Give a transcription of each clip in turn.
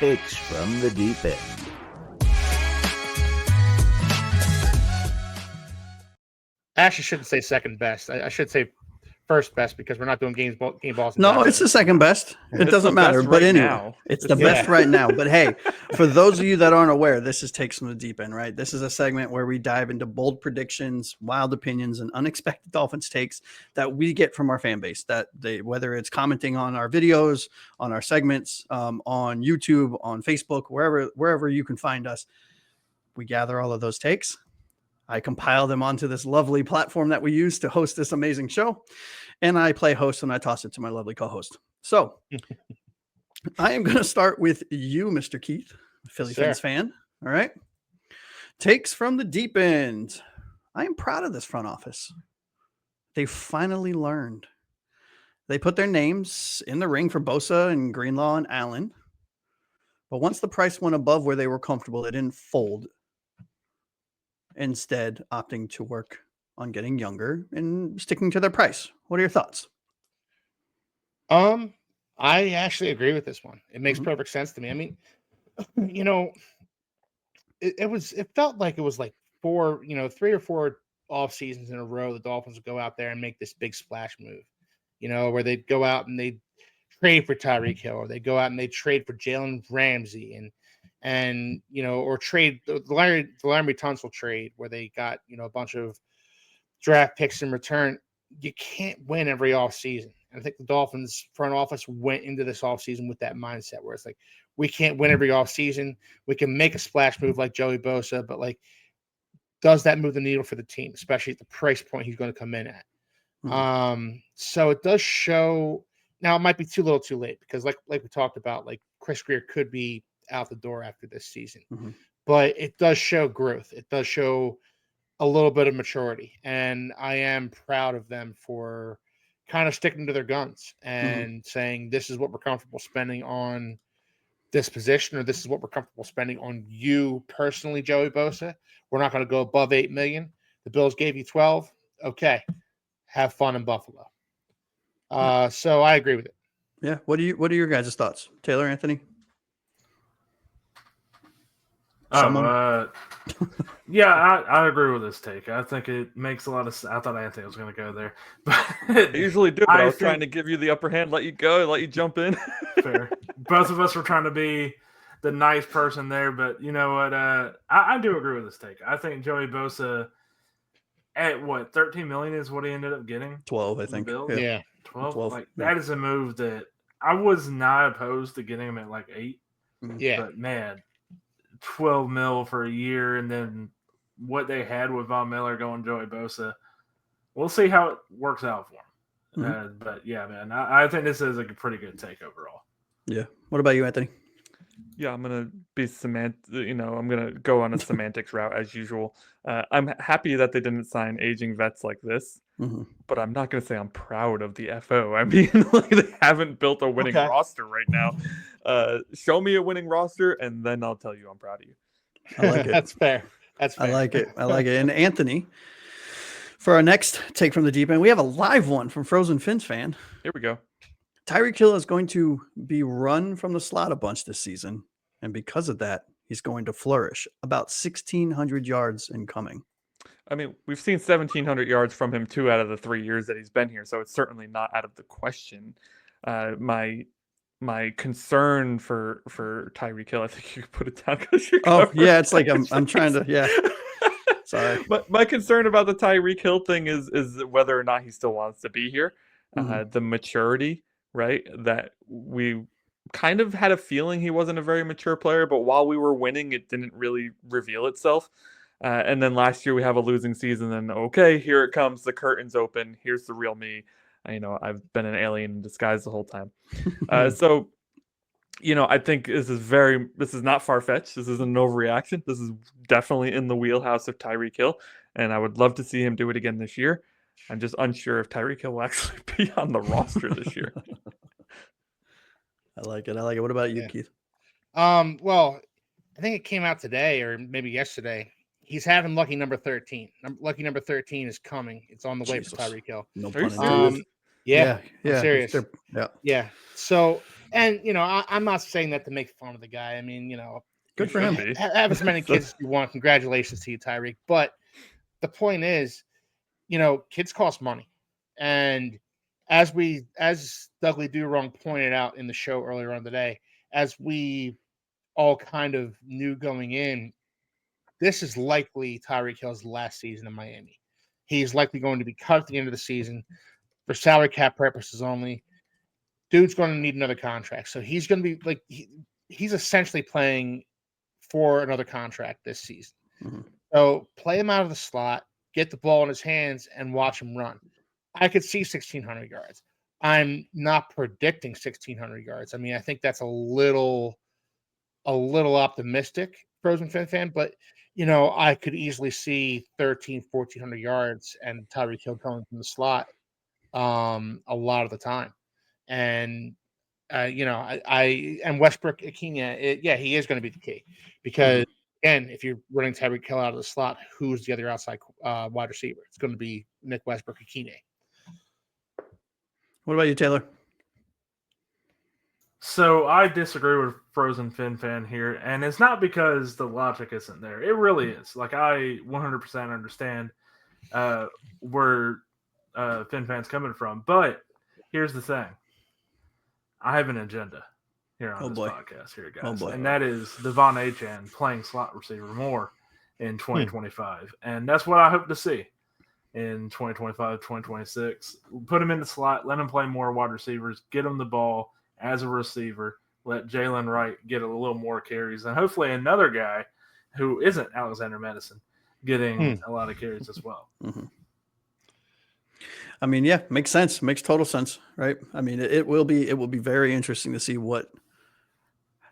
Takes from the Deep End. I actually shouldn't say second best. I should say first best because we're not doing game balls. No, it's the second best. It doesn't matter. But right anyway, now. it's the best right now. But hey, for those of you that aren't aware, this is Takes from the Deep End, right? This is a segment where we dive into bold predictions, wild opinions, and unexpected Dolphins takes that we get from our fan base. That they, whether it's commenting on our videos, on our segments, on YouTube, on Facebook, wherever you can find us, we gather all of those takes. I compile them onto this lovely platform that we use to host this amazing show. And I play host and I toss it to my lovely co-host. So I am going to start with you, Mr. Keith, Philly Phins fan. All right. Takes from the Deep End. I am proud of this front office. They finally learned. They put their names in the ring for Bosa and Greenlaw and Allen. But once the price went above where they were comfortable, they didn't fold. Instead, opting to work on getting younger and sticking to their price. What are your thoughts? I actually agree with this one. It makes perfect sense to me. I mean, it felt like it was like 3 or 4 off seasons in a row. The Dolphins would go out there and make this big splash move, where they'd go out and they'd trade for Tyreek Hill, or they'd go out and they'd trade for Jalen Ramsey or trade the Larry Tunsil trade where they got, a bunch of draft picks in return. You can't win every offseason. And I think the Dolphins front office went into this offseason with that mindset where it's like, we can't win every offseason. We can make a splash move like Joey Bosa, but does that move the needle for the team, especially at the price point he's going to come in at? So it does show. Now it might be too little too late because like we talked about, Chris Greer could be out the door after this season, but it does show growth. It does show a little bit of maturity, and I am proud of them for kind of sticking to their guns and saying, this is what we're comfortable spending on this position, or this is what we're comfortable spending on you personally, Joey Bosa. We're not going to go above $8 million. The Bills gave you 12. Okay. Have fun in Buffalo. So I agree with it. Yeah. What are your guys' thoughts? Taylor, Anthony? I agree with this take. I think it makes a lot of sense. I thought Anthony was going to go there. But I usually do, but I was trying to give you the upper hand, let you go, let you jump in. Fair. Both of us were trying to be the nice person there, but you know what? I do agree with this take. I think Joey Bosa at $13 million is what he ended up getting? 12, I think. Yeah. 12. That is a move that I was not opposed to getting him at 8. Yeah. But man, 12 mil for a year, and then what they had with Von Miller going Joey Bosa. We'll see how it works out for him. But yeah, man, I think this is a pretty good take overall. Yeah. What about you, Anthony? Yeah, I'm gonna be I'm gonna go on a semantics route as usual. I'm happy that they didn't sign aging vets like this, but I'm not gonna say I'm proud of the FO. I mean, they haven't built a winning roster right now. Show me a winning roster, and then I'll tell you I'm proud of you. I like it. That's fair. I like it. And Anthony, for our next take from the deep end, we have a live one from Frozen Phins fan. Here we go. Tyreek Hill is going to be run from the slot a bunch this season, and because of that, he's going to flourish. About 1,600 yards incoming. I mean, we've seen 1,700 yards from him 2 out of the 3 years that he's been here, so it's certainly not out of the question. My concern for Tyreek Hill, I think you could put it down because you're. Oh yeah, it's like I'm trying to Sorry, but my concern about the Tyreek Hill thing is whether or not he still wants to be here. The maturity. Right, that we kind of had a feeling he wasn't a very mature player, but while we were winning, it didn't really reveal itself. And then last year we have a losing season, and okay, here it comes, the curtain's open. Here's the real me. I've been an alien in disguise the whole time. So, I think this is not far-fetched. This isn't an overreaction. This is definitely in the wheelhouse of Tyreek Hill, and I would love to see him do it again this year. I'm just unsure if Tyreek Hill will actually be on the roster this year. I like it. What about you, Keith? Well, I think it came out today or maybe yesterday. He's having lucky number 13. Lucky number 13 is coming. It's on the way for Tyreek Hill. No pun intended. Yeah. I'm serious. Yeah. So, And I'm not saying that to make fun of the guy. I mean, Good for him. have as many kids as you want. Congratulations to you, Tyreek. But the point is, kids cost money, and as Dudley Do Wrong pointed out in the show earlier on today, as we all kind of knew going in, this is likely Tyreek Hill's last season in Miami. He's likely going to be cut at the end of the season for salary cap purposes only. Dude's going to need another contract, so he's going to be he's essentially playing for another contract this season. Mm-hmm. So play him out of the slot, get the ball in his hands, and watch him run. I could see 1,600 yards. I'm not predicting 1,600 yards. I mean, I think that's a little optimistic, Frozen fan, but I could easily see 1,400 yards and Tyreek Hill coming from the slot a lot of the time. And and Westbrook Akina, he is going to be the key because again, if you're running Tyreek Hill out of the slot, who's the other outside wide receiver? It's going to be Nick Westbrook Akina. What about you, Taylor? So I disagree with Frozen Fin fan here, and it's not because the logic isn't there. It really is. Like, I 100% understand where Fin fan's coming from, but here's the thing. I have an agenda here on this podcast here, guys. And that is Devon Achane playing slot receiver more in 2025. And that's what I hope to see in 2025, 2026. Put him in the slot, let him play more wide receivers, get him the ball as a receiver, let Jalen Wright get a little more carries, and hopefully another guy who isn't Alexander Madison getting a lot of carries as well. Mm-hmm. I mean, yeah, makes sense. Makes total sense, right? I mean, it will be very interesting to see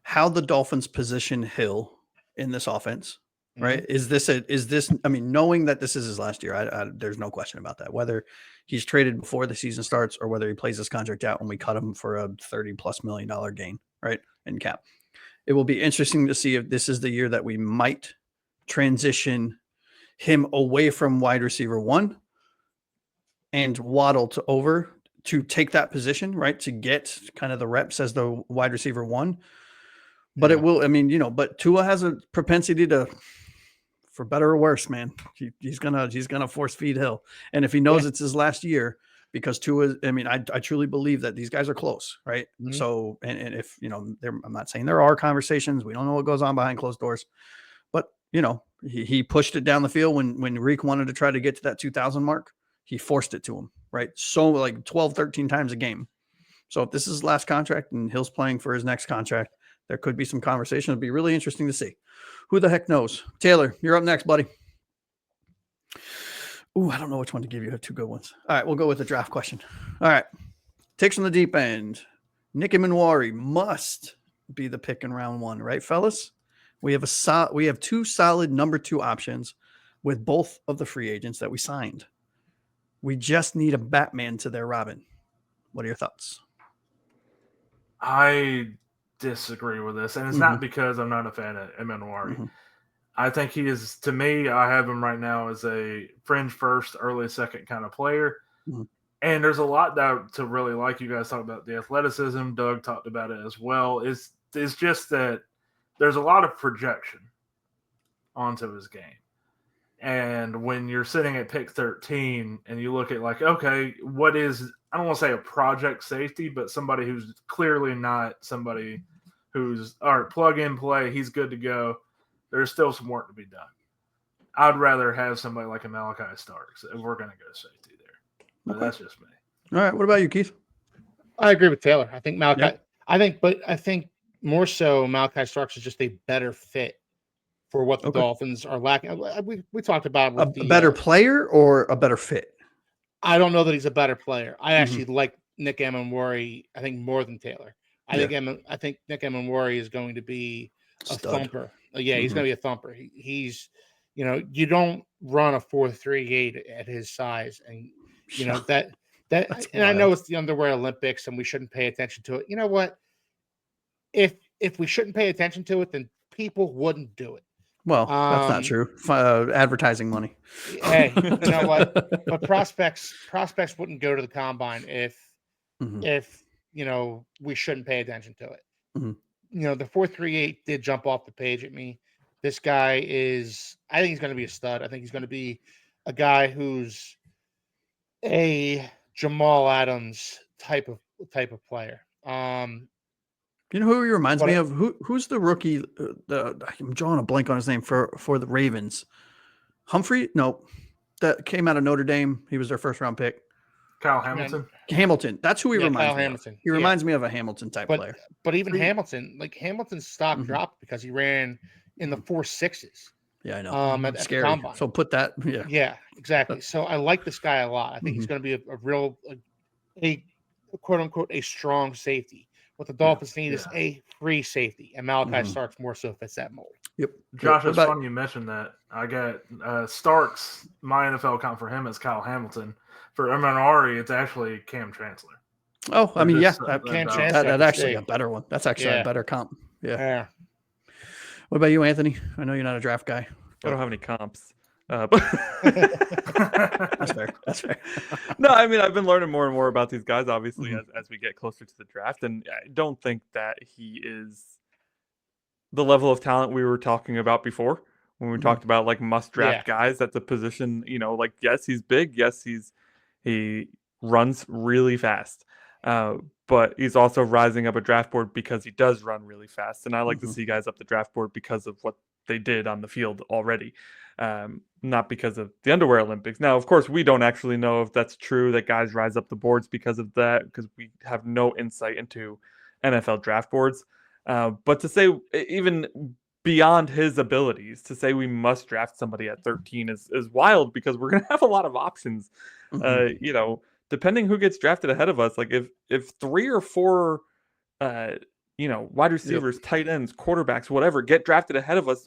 how the Dolphins position Hill in this offense, right? I mean, knowing that this is his last year, there's no question about that. Whether he's traded before the season starts or whether he plays his contract out and we cut him for a $30+ million gain, right, in cap. It will be interesting to see if this is the year that we might transition him away from wide receiver one and Waddle over to take that position, right? To get kind of the reps as the wide receiver one. But it will, I mean, but Tua has a propensity to, for better or worse, man, he's gonna force feed Hill. And if he knows it's his last year, because Tua, I mean, I truly believe that these guys are close, right? Mm-hmm. So, and if, I'm not saying there are conversations, we don't know what goes on behind closed doors, but, he pushed it down the field when Reek wanted to try to get to that 2,000 mark. He forced it to him, right? So like 12, 13 times a game. So if this is his last contract and Hill's playing for his next contract, there could be some conversation. It'd be really interesting to see. Who the heck knows? Taylor, you're up next, buddy. Ooh, I don't know which one to give you. I have two good ones. All right, we'll go with the draft question. All right. Takes from the deep end. Nick Emmanwori must be the pick in round one, right, fellas? We have two solid number 2 options with both of the free agents that we signed. We just need a Batman to their Robin. What are your thoughts? I disagree with this, and it's not because I'm not a fan of Emmanwori. Mm-hmm. I think he is, to me, I have him right now as a fringe first, early second kind of player. Mm-hmm. And there's a lot to really like. You guys talked about the athleticism. Doug talked about it as well. It's just that there's a lot of projection onto his game. And when you're sitting at pick 13 and you look at okay, what is, I don't want to say a project safety, but somebody who's clearly not somebody who's, all right, plug in, play, he's good to go. There's still some work to be done. I'd rather have somebody like a Malachi Starks if we're going to go safety there. But that's just me. All right. What about you, Keith? I agree with Taylor. I think Malachi, I think more so Malachi Starks is just a better fit for what the Dolphins are lacking. We talked about a better player or a better fit. I don't know that he's a better player. I actually like Nick Emmanwori, I think, more than Taylor. I think Nick Emmanwori is going to be a thumper. He's going to be a thumper. He's, you don't run a 4.38 at his size, and that. And wild. I know it's the Underwear Olympics, and we shouldn't pay attention to it. You know what? If we shouldn't pay attention to it, then people wouldn't do it. Well, that's not true. Advertising money. Hey, you know what? But prospects wouldn't go to the combine if we shouldn't pay attention to it. Mhm. The 4.38 did jump off the page at me. This guy I think he's going to be a stud. I think he's going to be a guy who's a Jamal Adams type of player. You know who he reminds What me I- of? Who's the rookie? I'm drawing a blank on his name for the Ravens. Humphrey? No, that came out of Notre Dame. He was their first round pick. Kyle Hamilton. Hamilton. That's who he reminds Kyle me Hamilton. of. He reminds me of a Hamilton type But player. but even Pretty- Hamilton's stock Mhm. dropped because he ran in the 4.6s. Yeah, I know. At the Scary. combine. So put that. Yeah. Yeah, exactly. So I like this guy a lot. I think he's going to be a real, a quote unquote, a strong safety. What the Dolphins need is a free safety, and Malachi Starks more so fits that mold. Yep. Josh, What it's about- funny you mentioned that. I got Starks. My NFL account for him is Kyle Hamilton. For Emmanwori, it's actually Cam Chancellor. Oh, I mean, yeah, that, Cam that- Chancellor. that actually a better one. That's actually a better comp. Yeah. Yeah. What about you, Anthony? I know you're not a draft guy. I don't have any comps. But That's fair. That's fair. no, I mean, I've been learning more and more about these guys, obviously, as we get closer to the draft. And I don't think that he is the level of talent we were talking about before when we talked about like must draft guys at the position. Like, yes, he's big. Yes, he runs really fast. But he's also rising up a draft board because he does run really fast. And I like to see guys up the draft board because of what they did on the field already. Not because of the underwear Olympics. Now, of course, we don't actually know if that's true, that guys rise up the boards because of that, because we have no insight into NFL draft boards. But to say, even beyond his abilities, to say we must draft somebody at 13 is wild, because we're going to have a lot of options. Depending who gets drafted ahead of us, like if 3 or 4 wide receivers, tight ends, quarterbacks, whatever, get drafted ahead of us,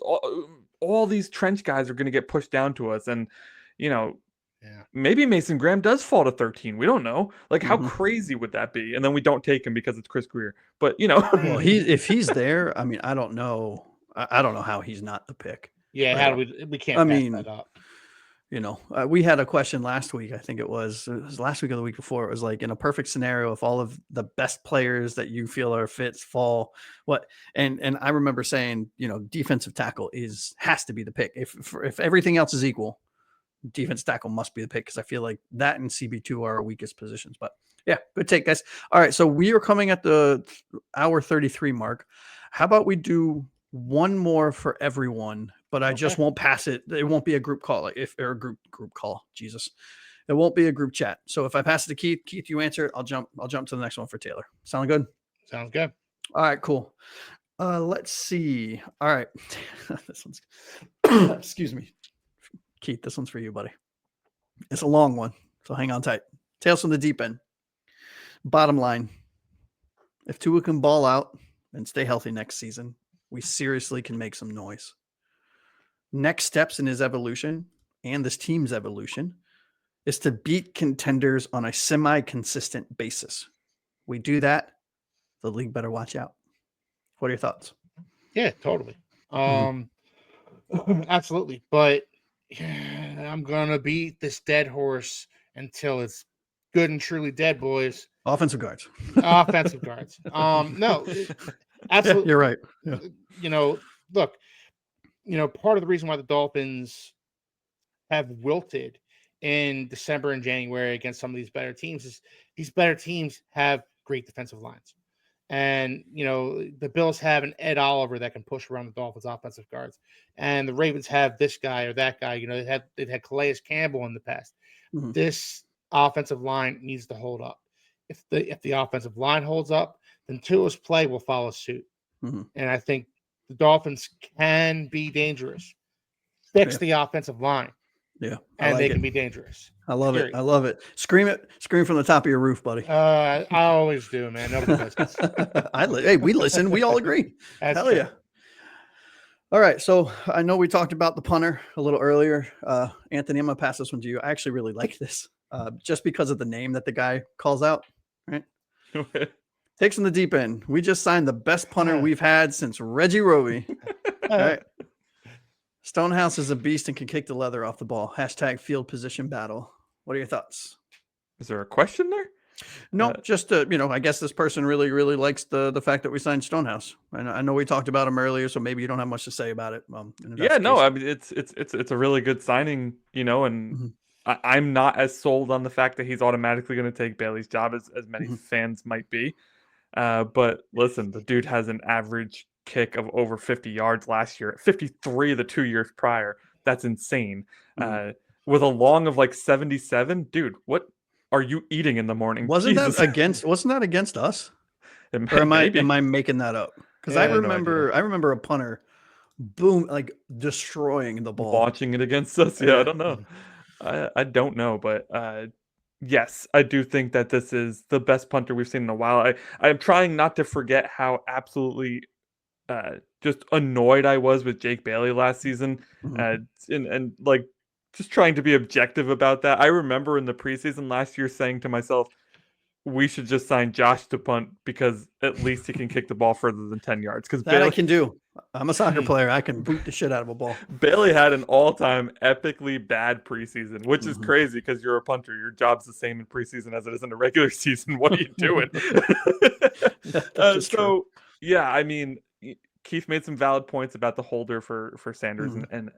all these trench guys are going to get pushed down to us. And, maybe Mason Graham does fall to 13. We don't know. Like, how crazy would that be? And then we don't take him because it's Chris Greer. But, well, if he's there, I mean, I don't know. I don't know how he's not the pick. Yeah, how do we can't pass that up. We had a question last week. I think it was last week or the week before. It was like, in a perfect scenario, if all of the best players that you feel are fits fall, what? And I remember saying, defensive tackle has to be the pick. If everything else is equal, defense tackle must be the pick, because I feel like that and CB2 are our weakest positions. But yeah, good take, guys. All right, so we are coming at the hour 33 mark. How about we do one more for everyone, but I just won't pass it. It won't be a group call, or a group call. Jesus, it won't be a group chat. So if I pass it to Keith, you answer it. I'll jump to the next one for Taylor. Sound good? Sounds good. All right, cool. Let's see. All right, this one's excuse me, Keith. This one's for you, buddy. It's a long one, so hang on tight. Tales from the deep end. Bottom line: if Tua can ball out and stay healthy next season, we seriously can make some noise. Next steps in his evolution and this team's evolution is to beat contenders on a semi-consistent basis. We do that, the league better watch out. What are your thoughts? Yeah, totally. Absolutely. But I'm gonna beat this dead horse until it's good and truly dead, boys. Offensive guards. Offensive guards. No, absolutely. You're right. Yeah. Look, part of the reason why the Dolphins have wilted in December and January against some of these better teams is these better teams have great defensive lines. And, the Bills have an Ed Oliver that can push around the Dolphins' offensive guards. And the Ravens have this guy or that guy. They've had Calais Campbell in the past. This offensive line needs to hold up. If the offensive line holds up, then Tua's play will follow suit. And I think the Dolphins can be dangerous. Fix the offensive line. Yeah. And they can be dangerous. I love it. I love it. Scream it. Scream from the top of your roof, buddy. I always do, man. Nobody listens. Hey, we listen. We all agree. Hell true. yeah. All right. So I know we talked about the punter a little earlier. Anthony, I'm going to pass this one to you. I actually really like this just because of the name that the guy calls out. Right. Takes from the deep end. We just signed the best punter we've had since Reggie Roby. All right. Stonehouse is a beast and can kick the leather off the ball. # field position battle. What are your thoughts? Is there a question there? No, just I guess this person really, really likes the fact that we signed Stonehouse. And I know we talked about him earlier, so maybe you don't have much to say about it. And if that's Yeah, the no, case- I mean it's a really good signing, and Mhm. I'm not as sold on the fact that he's automatically going to take Bailey's job as many Mhm. fans might be. But listen, the dude has an average kick of over 50 yards last year, 53 the 2 years prior. That's insane. With a long of like 77, dude, what are you eating in the morning? Wasn't Jesus. that against us? It Or maybe. am I making that up? Because Yeah, I I have no remember a punter boom, like destroying the ball. Launching it against us? Yeah, I don't know. I don't know, but yes, I do think that this is the best punter we've seen in a while. I'm trying not to forget how absolutely just annoyed I was with Jake Bailey last season, Mhm. and like just trying to be objective about that. I remember in the preseason last year saying to myself, we should just sign Josh to punt because at least he can kick the ball further than 10 yards. Because That I Bailey, can do. I'm a soccer player. I can boot the shit out of a ball. Bailey had an all-time epically bad preseason, which is Mhm. crazy because you're a punter. Your job's the same in preseason as it is in the regular season. What are you doing? That is true. Yeah, I mean, Keith made some valid points about the holder for Sanders, Mhm. and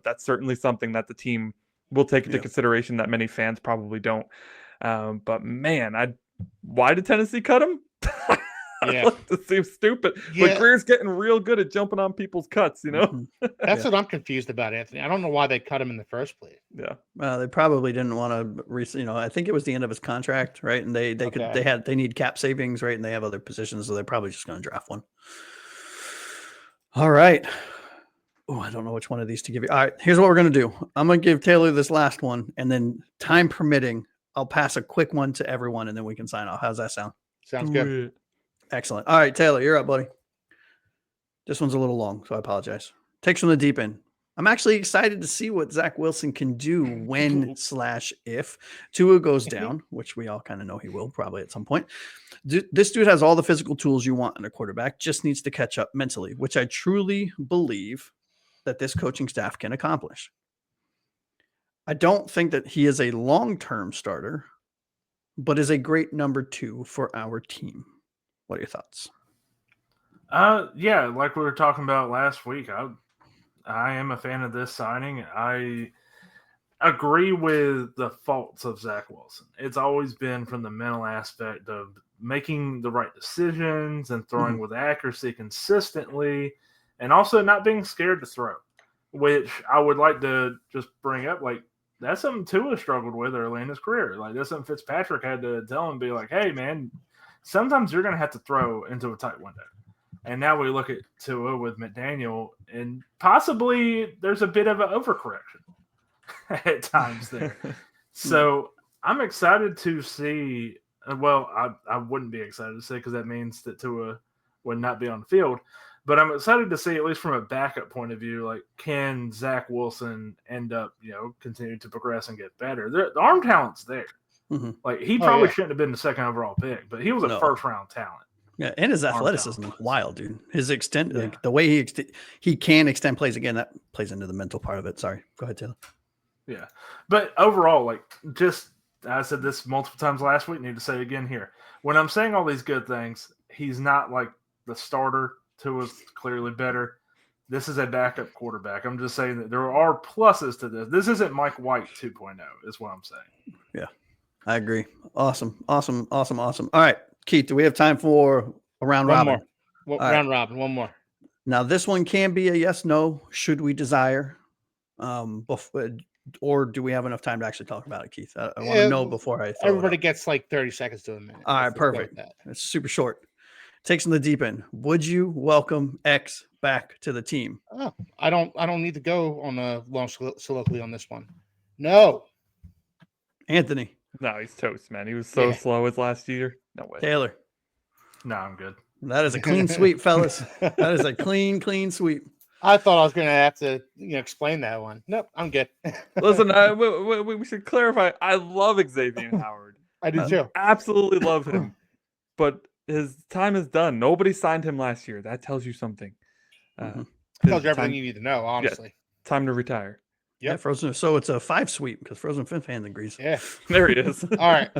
that's certainly something that the team will take into Yeah. consideration that many fans probably don't. But man, why did Tennessee cut him? Yeah. It seems stupid. Yeah. But Greer's getting real good at jumping on people's cuts, Mhm. That's Yeah. what I'm confused about, Anthony. I don't know why they cut him in the first place. Yeah. They probably didn't want to. I think it was the end of his contract, right? And they need cap savings, right? And they have other positions, so they're probably just going to draft one. All right. Oh, I don't know which one of these to give you. All right, here's what we're going to do. I'm going to give Taylor this last one, and then time permitting, I'll pass a quick one to everyone, and then we can sign off. How's that sound? Sounds Do good. it. Excellent. All right, Taylor, you're up, buddy. This one's a little long, so I apologize. Takes from the deep end. I'm actually excited to see what Zach Wilson can do when/if Tua goes down, which we all kind of know he will probably at some point. This dude has all the physical tools you want in a quarterback, just needs to catch up mentally, which I truly believe that this coaching staff can accomplish. I don't think that he is a long-term starter, but is a great number 2 for our team. What are your thoughts? Yeah, like we were talking about last week, I am a fan of this signing. I agree with the faults of Zach Wilson. It's always been from the mental aspect of making the right decisions and throwing with accuracy consistently, and also not being scared to throw, which I would like to just bring up. Like, that's something Tua struggled with early in his career. Like, that's something Fitzpatrick had to tell him, be like, hey, man, sometimes you're going to have to throw into a tight window. And now we look at Tua with McDaniel, and possibly there's a bit of an overcorrection at times there. So I'm excited to see. Well, I wouldn't be excited to see because that means that Tua would not be on the field. But I'm excited to see, at least from a backup point of view, like, can Zach Wilson end up, continue to progress and get better? The arm talent's there. Mm-hmm. Like, he probably shouldn't have been the second overall pick, but he was a first-round talent. Yeah, and his athleticism is wild, dude. His extent, like the way he can extend plays. Again, that plays into the mental part of it. Sorry, go ahead, Taylor. Yeah, but overall, like, just I said this multiple times last week. Need to say it again here. When I'm saying all these good things, he's not like the starter. Tua's clearly better. This is a backup quarterback. I'm just saying that there are pluses to this. This isn't Mike White 2.0, is what I'm saying. Yeah, I agree. Awesome. All right, Keith, do we have time for a round robin? More. Round robin, one more. Now, this one can be a yes, no, should we desire, or do we have enough time to actually talk about it, Keith? I want to know before I throw everybody it up. gets like 30 seconds to a minute. All right, perfect. It's super short. Takes in the deep end. Would you welcome X back to the team? Oh, I don't need to go on a long soliloquy on this one. No. Anthony. No, he's toast, man. He was so slow his last year. No way. Taylor. No, I'm good. That is a clean sweep, fellas. That is a clean sweep. I thought I was going to have to, explain that one. Nope, I'm good. Listen, we should clarify. I love Xavien Howard. I do too. Absolutely love him. But his time is done. Nobody signed him last year. That tells you something. Tells you everything you need to know, honestly. Yeah, time to retire. Yeah, Frozen. So it's a 5 sweep because Frozen Fin fan agrees. Yeah. There he is. All right.